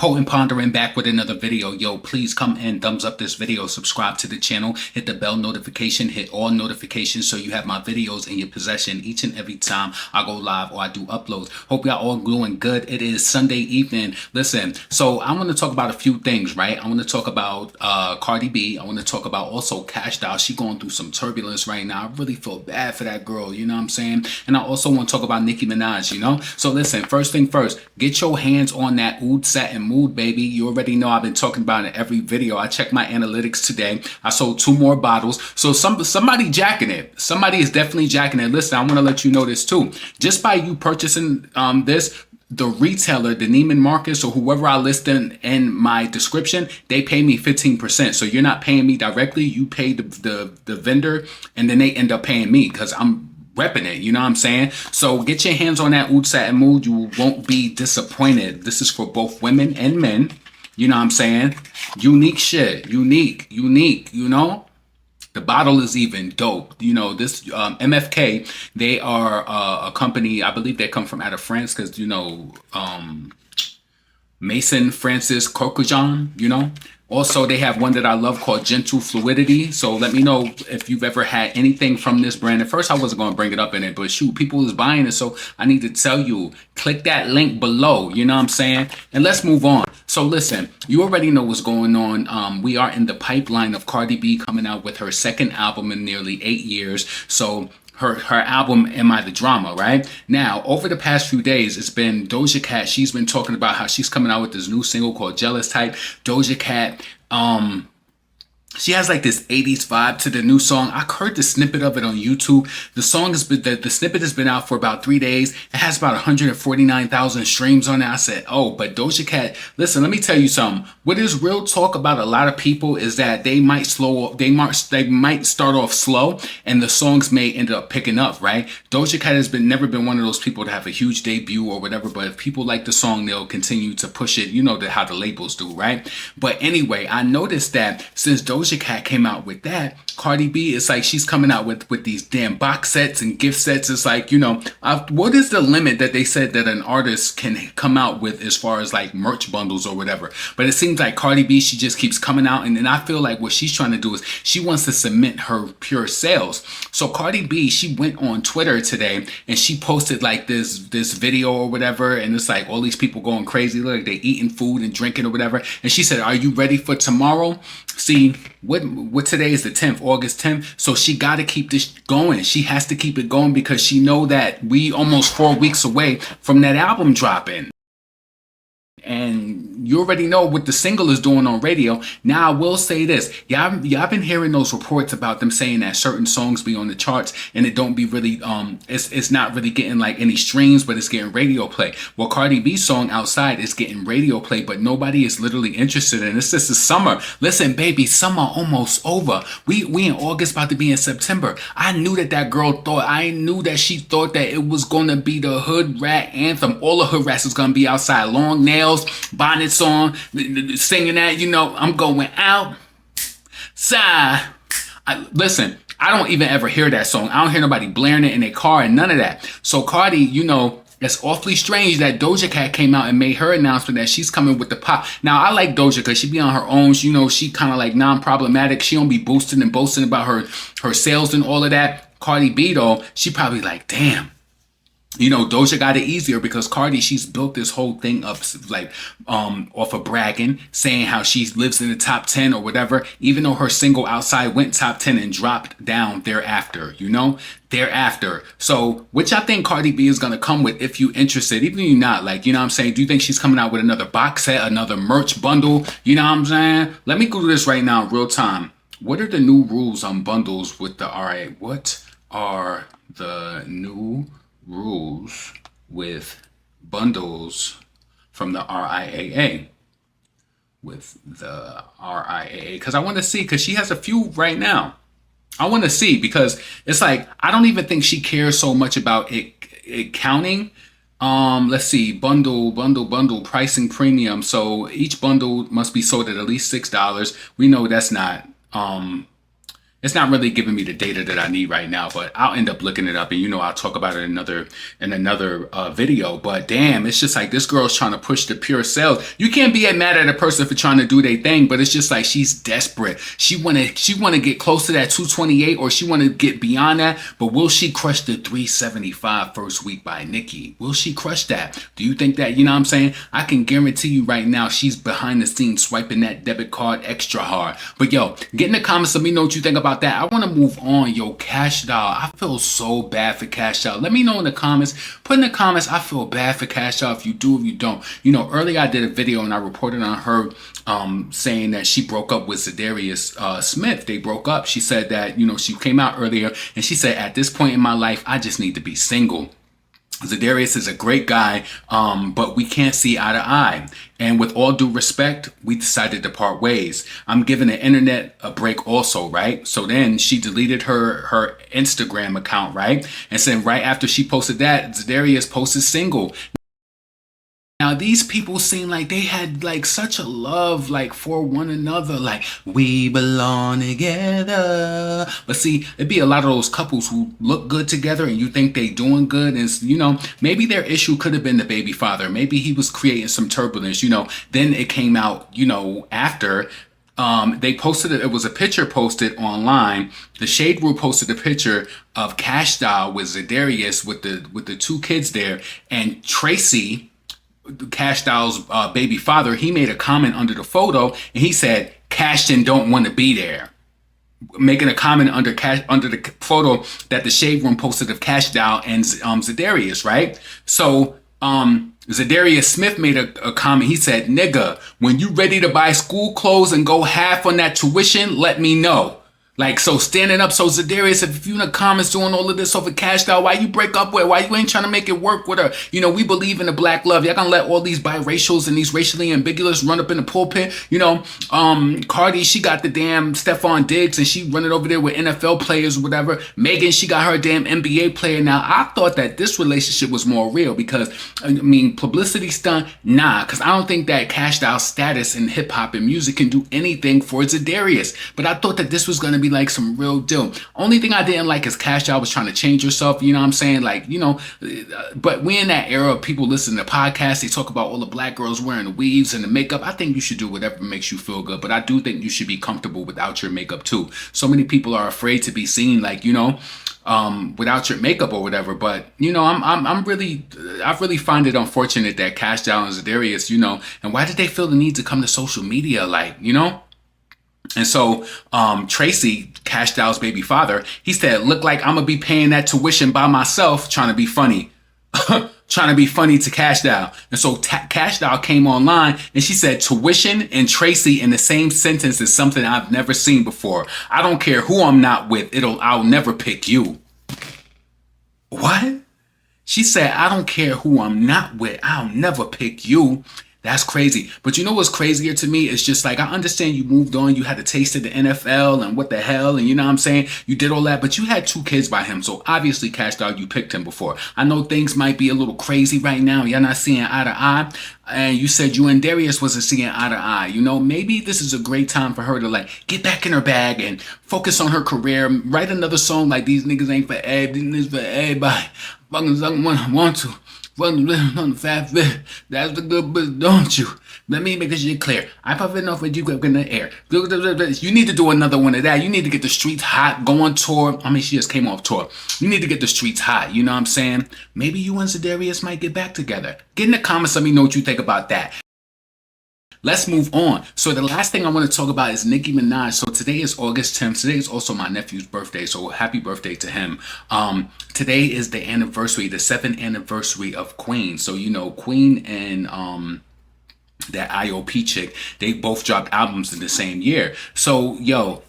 Potent Pondering back with another video. Yo, please come and thumbs up this video, subscribe to the channel, hit the bell notification, hit all notifications so you have my videos in your possession each and every time I go live or I do uploads. Hope y'all all doing good. It is Sunday evening. Listen, so I want to talk about a few things, right? I want to talk about Cardi B. I want to talk about also Kash Doll. She going through some turbulence right now. I really feel bad for that girl, you know what I'm saying? And I also want to talk about Nicki Minaj, you know? So listen, first thing first, get your hands on that oud satin mood, baby. You already know I've been talking about it in every video. I checked my analytics today. I sold 2 more bottles. So somebody jacking it. Somebody is definitely jacking it. Listen, I want to let you know this too. Just by you purchasing this, the retailer, the Neiman Marcus, or whoever I list in my description, they pay me 15%. So you're not paying me directly. You pay the vendor, and then they end up paying me because I'm repping it, you know what I'm saying? So get your hands on that oud satin mood. You won't be disappointed. This is for both women and men. You know what I'm saying? Unique shit. Unique, you know? The bottle is even dope. You know, this MFK, they are a company, I believe they come from out of France because, you know, Mason Francis Cocojan, you know? Also, they have one that I love called Gentle Fluidity. So let me know if you've ever had anything from this brand. At first, I wasn't going to bring it up in it, but shoot, people is buying it. So I need to tell you, click that link below. You know what I'm saying? And let's move on. So listen, you already know what's going on. We are in the pipeline of Cardi B coming out with her second album in nearly 8 years. So her album, Am I the Drama, right? Now, over the past few days, it's been Doja Cat. She's been talking about how she's coming out with this new single called Jealous Type. Doja Cat, she has like this 80s vibe to the new song. I heard the snippet of it on YouTube. The song has been, the snippet has been out for about 3 days. It has about 149,000 streams on it. I said, oh, but Doja Cat, listen, let me tell you something. What is real talk about a lot of people is that they might start off slow and the songs may end up picking up, right? Doja Cat has never been one of those people to have a huge debut or whatever, but if people like the song, they'll continue to push it. You know how the labels do, right? But anyway, I noticed that since Doja Cat came out with that, Cardi B, it's like she's coming out with these damn box sets and gift sets. It's like, you know, what is the limit that they said that an artist can come out with as far as like merch bundles or whatever? But it seems like Cardi B, she just keeps coming out, and then I feel like what she's trying to do is she wants to cement her pure sales. So Cardi B, she went on Twitter today and she posted like this video or whatever, and it's like all these people going crazy, look like they eating food and drinking or whatever, and she said, are you ready for tomorrow? See, what today is the 10th, August 10th. So she got to keep this going. She has to keep it going because she know that we almost 4 weeks away from that album dropping. And you already know what the single is doing on radio. Now, I will say this. Y'all been hearing those reports about them saying that certain songs be on the charts and it don't be really, it's not really getting like any streams, but it's getting radio play. Well, Cardi B's song Outside is getting radio play, but nobody is literally interested in it. It's just the summer. Listen, baby, summer almost over. We in August, about to be in September. I knew that she thought that it was going to be the hood rat anthem. All the hood rats is going to be outside. Long nails, bonnets on, singing that, you know, I'm going outside. Listen, I don't even ever hear that song. I don't hear nobody blaring it in their car and none of that. So Cardi, you know, it's awfully strange that Doja Cat came out and made her announcement that she's coming with the pop. Now, I like Doja because she be on her own. You know, she kind of like non-problematic. She don't be boasting and boasting about her sales and all of that. Cardi B, though, she probably like, damn. You know, Doja got it easier because Cardi, she's built this whole thing up like off of bragging, saying how she lives in the top 10 or whatever, even though her single Outside went top 10 and dropped down thereafter, you know, thereafter. So which I think Cardi B is going to come with if you interested, even if you're not, like, you know what I'm saying? Do you think she's coming out with another box set, another merch bundle? You know what I'm saying? Let me Google this right now in real time. What are the new rules on bundles with the RA? What are the new rules with bundles from the RIAA? With the RIAA, because I want to see, because she has a few right now. I want to see, because it's like I don't even think she cares so much about it counting. Let's see, bundle pricing premium. So each bundle must be sold at least $6. We know that's not It's not really giving me the data that I need right now, but I'll end up looking it up, and I'll talk about it in another video. But damn, it's just like this girl's trying to push the pure sales. You can't be mad at a person for trying to do their thing, but it's just like she's desperate. She wanna get close to that 228, or she wanna get beyond that. But will she crush the 375 first week by Nicki? Will she crush that? Do you think that? You know what I'm saying? I can guarantee you right now, she's behind the scenes swiping that debit card extra hard. But yo, get in the comments. Let me know what you think about that. I want to move on. Yo, Kash Doll. I feel so bad for Kash Doll. Let me know in the comments. Put in the comments, I feel bad for Kash Doll, if you do, if you don't. Earlier I did a video and I reported on her saying that she broke up with Za'Darius Smith. They broke up. She said that, she came out earlier and she said, at this point in my life, I just need to be single. Za'Darius is a great guy, but we can't see eye to eye. And with all due respect, we decided to part ways. I'm giving the internet a break also, right? So then she deleted her Instagram account, right? And then right after she posted that, Za'Darius posted single. Now, these people seem like they had like such a love like for one another, like we belong together. But see, it'd be a lot of those couples who look good together and you think they doing good. And, maybe their issue could have been the baby father. Maybe he was creating some turbulence, Then it came out, after they posted it was a picture posted online. The Shade Room posted a picture of Kash Doll with Za'Darius with the two kids there, and Tracy, Kash Doll's baby father, he made a comment under the photo and he said Cashton don't want to be there, making a comment under the photo that the Shade Room posted of Kash Doll and Za'Darius, right? So Za'Darius Smith made a comment. He said, nigga, when you ready to buy school clothes and go half on that tuition, let me know. Like, so standing up. So Za'Darius, if you in the comments doing all of this over Kash Doll, why you break up with her? Why you ain't trying to make it work with her? We believe in the black love. Y'all gonna let all these biracials and these racially ambiguous run up in the pulpit? Cardi, she got the damn Stephon Diggs and she running over there with NFL players or whatever. Megan, she got her damn NBA player. Now, I thought that this relationship was more real because, publicity stunt, nah, because I don't think that Kash Doll's status in hip hop and music can do anything for Za'Darius. But I thought that this was gonna be like some real deal. Only thing I didn't like is Kash Doll was trying to change herself, you know what I'm saying? Like, but we in that era of people listen to podcasts, they talk about all the black girls wearing the weaves and the makeup. I think you should do whatever makes you feel good, but I do think you should be comfortable without your makeup too. So many people are afraid to be seen like, without your makeup or whatever. But I really find it unfortunate that Kash Doll and Za'Darius, and why did they feel the need to come to social media, like, And so Tracy, Kash Doll's baby father, he said, look like I'm gonna be paying that tuition by myself, trying to be funny. Trying to be funny to Kash Doll. And so Kash Doll came online and she said tuition and Tracy in the same sentence is something I've never seen before. I don't care who I'm not with, I'll never pick you. What? She said, I don't care who I'm not with, I'll never pick you. That's crazy. But you know what's crazier to me? It's just like, I understand you moved on. You had a taste of the NFL and what the hell. And you know what I'm saying? You did all that, but you had 2 kids by him. So obviously, Kash Doll, you picked him before. I know things might be a little crazy right now. Y'all not seeing eye to eye. And you said you and Darius wasn't seeing eye to eye. Maybe this is a great time for her to like get back in her bag and focus on her career. Write another song like These Niggas Ain't For Ed. These niggas for everybody. Fucking something when I want to. On the fat bit. That's the good bit, don't you? Let me make this shit clear. I puff enough with you in the air. You need to do another one of that. You need to get the streets hot, go on tour. She just came off tour. You need to get the streets hot, you know what I'm saying? Maybe you and Za'Darius might get back together. Get in the comments, let me know what you think about that. Let's move on. So the last thing I want to talk about is Nicki Minaj. So today is August 10th. Today is also my nephew's birthday. So happy birthday to him. Today is the anniversary, the 7th anniversary of Queen. So, Queen and that IOP chick, they both dropped albums in the same year. So,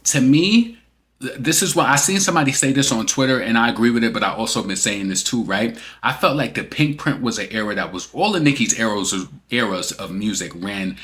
to me, this is what I seen somebody say this on Twitter and I agree with it, but I also been saying this too, right? I felt like the Pink Print was an era that was all of Nicki's eras of music ran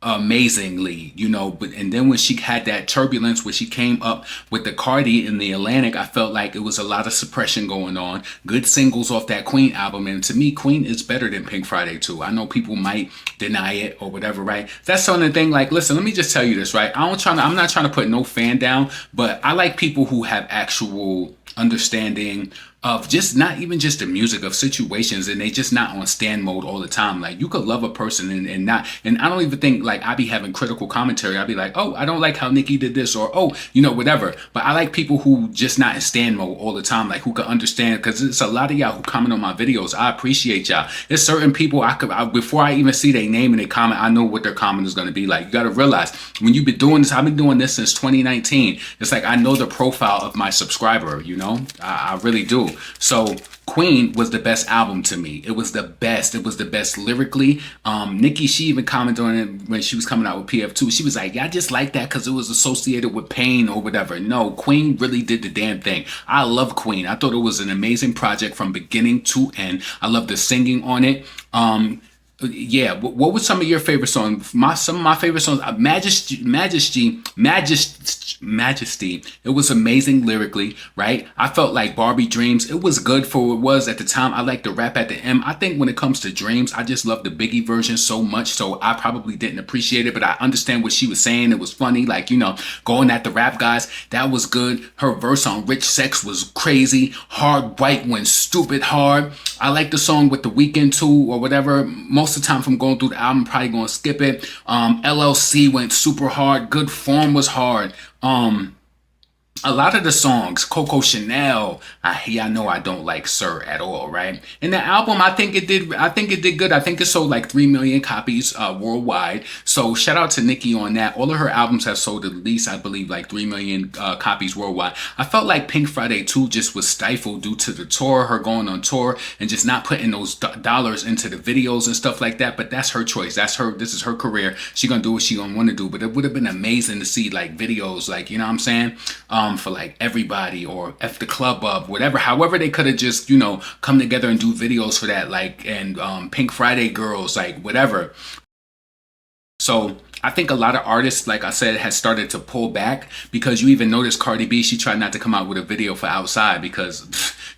amazingly, you know. But and then when she had that turbulence where she came up with the Cardi in the Atlantic, I felt like it was a lot of suppression going on. Good singles off that Queen album, and to me, Queen is better than Pink Friday 2. I know people might deny it or whatever, right? That's the only thing. Like, listen, let me just tell you this, right? I'm not trying to put no fan down, but I like people who have actual understanding of just not even just the music, of situations, and they just not on stand mode all the time. Like, you could love a person and not, and I don't even think like I be having critical commentary. I'd be like, oh, I don't like how Nicki did this, or oh, you know, whatever. But I like people who just not in stand mode all the time, like who can understand, because it's a lot of y'all who comment on my videos. I appreciate y'all. There's certain people before I even see their name and they comment, I know what their comment is going to be like. You got to realize, when you've been doing this, I've been doing this since 2019. It's like I know the profile of my subscriber, you know. I really do. So Queen was the best album to me. It was the best. It was the best lyrically. Nicki, she even commented on it when she was coming out with PF2. She was like, yeah, I just like that because it was associated with pain or whatever. No, Queen really did the damn thing. I love Queen. I thought it was an amazing project from beginning to end. I love the singing on it. Yeah, what were some of your favorite songs? Some of my favorite songs, Majesty. It was amazing lyrically, right? I felt like Barbie Dreams, it was good for what it was at the time. I like the rap at the end. I think when it comes to Dreams, I just love the Biggie version so much, so I probably didn't appreciate it, but I understand what she was saying. It was funny, like, you know, going at the rap guys. That was good. Her verse on Rich Sex was crazy. Hard White went stupid hard. I like the song with The Weeknd too, or whatever. Most of the time, if I'm going through the album, I'm probably going to skip it. LLC went super hard. Good Form was hard. A lot of the songs, Coco Chanel, I know I don't like Sir at all, right? And the album, I think it did good. I think it sold like 3 million copies worldwide. So shout out to Nicki on that. All of her albums have sold at least, I believe, like 3 million copies worldwide. I felt like Pink Friday 2 just was stifled due to the tour, her going on tour and just not putting those dollars into the videos and stuff like that. But that's her choice. This is her career. She gonna do what she gonna want to do. But it would have been amazing to see like videos, like, you know what I'm saying? For like Everybody or F the Club Up, whatever, however they could have just, you know, come together and do videos for that, like, and Pink Friday Girls, like, whatever. So I think a lot of artists, like I said, has started to pull back, because you even notice Cardi B, she tried not to come out with a video for Outside because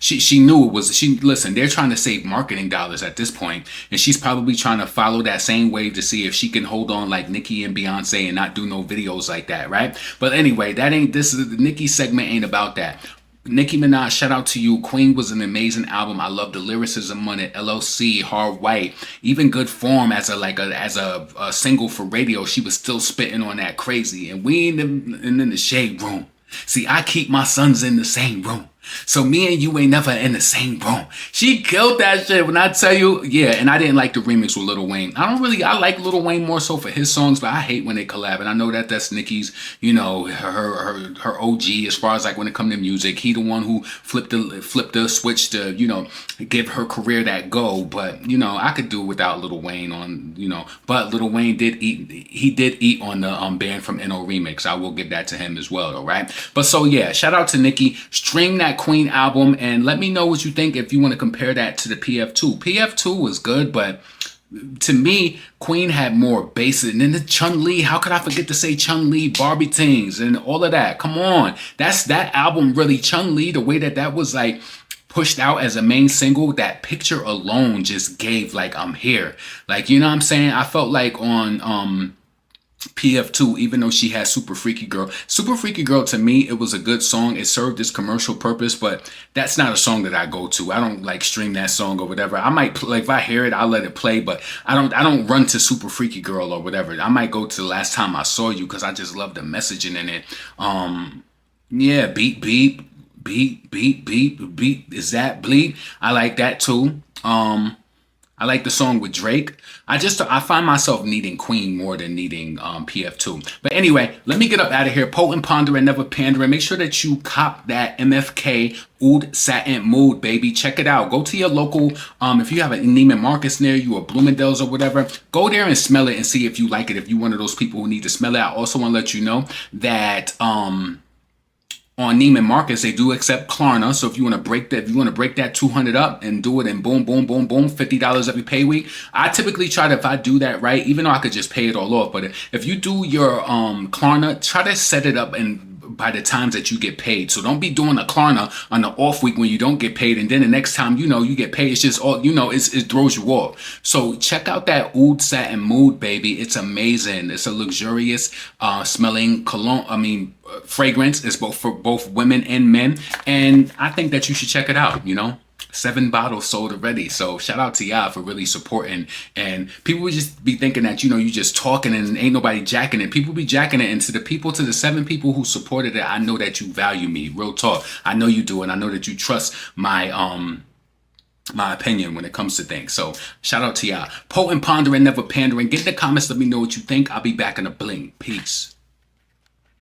she knew it was, listen, they're trying to save marketing dollars at this point, and she's probably trying to follow that same wave to see if she can hold on like Nicki and Beyonce and not do no videos like that, right? But anyway, this is the Nicki segment, ain't about that. Nicki Minaj, shout out to you. Queen was an amazing album. I love the lyricism on it. LLC, Hard White, even Good Form as a single for radio. She was still spitting on that crazy. And we in the shade room. See, I keep my sons in the same room. So me and you ain't never in the same room. She killed that shit when I tell you. Yeah, and I didn't like the remix with Lil Wayne. I like Lil Wayne more so for his songs, but I hate when they collab. And I know that's Nicki's, you know, her OG as far as like when it comes to music. He the one who flipped the switch to, you know, give her career that go. But, you know, I could do without Lil Wayne on, you know, but Lil Wayne did eat on the Band from NO remix. I will give that to him as well, though, right? But so yeah, shout out to Nicki. Stream that Queen album and let me know what you think if you want to compare that to the PF2. PF2 was good, but to me, Queen had more bass. And then the Chun-Li, how could I forget to say Chun-Li, Barbie Tings, and all of that? Come on. That album really, Chun-Li, the way that was like pushed out as a main single, that picture alone just gave like, I'm here. Like, you know what I'm saying? I felt like on PF2, even though she had Super Freaky Girl to me, it was a good song. It served its commercial purpose, but that's not a song that I go to. I don't like stream that song or whatever. I might play, if I hear it, I'll let it play, but I don't run to Super Freaky Girl or whatever. I might go to The Last Time I Saw You because I just love the messaging in it. Yeah, beep beep beep beep beep beep, is that bleep? I like that too. I like the song with Drake. I find myself needing Queen more than needing PF2. But anyway, let me get up out of here. Potent, pondering, never pandering. Make sure that you cop that MFK Oud Satin Mood, baby. Check it out. Go to your local, if you have a Neiman Marcus near you or Bloomingdale's or whatever, go there and smell it and see if you like it. If you're one of those people who need to smell it. I also want to let you know that on Neiman Marcus, they do accept Klarna. So if you want to break that, if you want to break that 200 up and do it in boom, boom, boom, boom, $50 every pay week. I typically try to, if I do that right, even though I could just pay it all off, but if you do your Klarna, try to set it up and by the times that you get paid. So don't be doing a Klarna on the off week when you don't get paid, and then the next time you get paid, it's just all it throws you off. So check out that Oud Satin Mood, baby. It's amazing. It's a luxurious smelling cologne. Fragrance. It's both for both women and men, and I think that you should check it out. 7 bottles sold already. So shout out to y'all for really supporting. And people would just be thinking that, you just talking and ain't nobody jacking it. People be jacking it. And to the 7 people who supported it, I know that you value me. Real talk. I know you do. And I know that you trust my opinion when it comes to things. So shout out to y'all. Potent, pondering, never pandering. Get in the comments. Let me know what you think. I'll be back in a blink. Peace.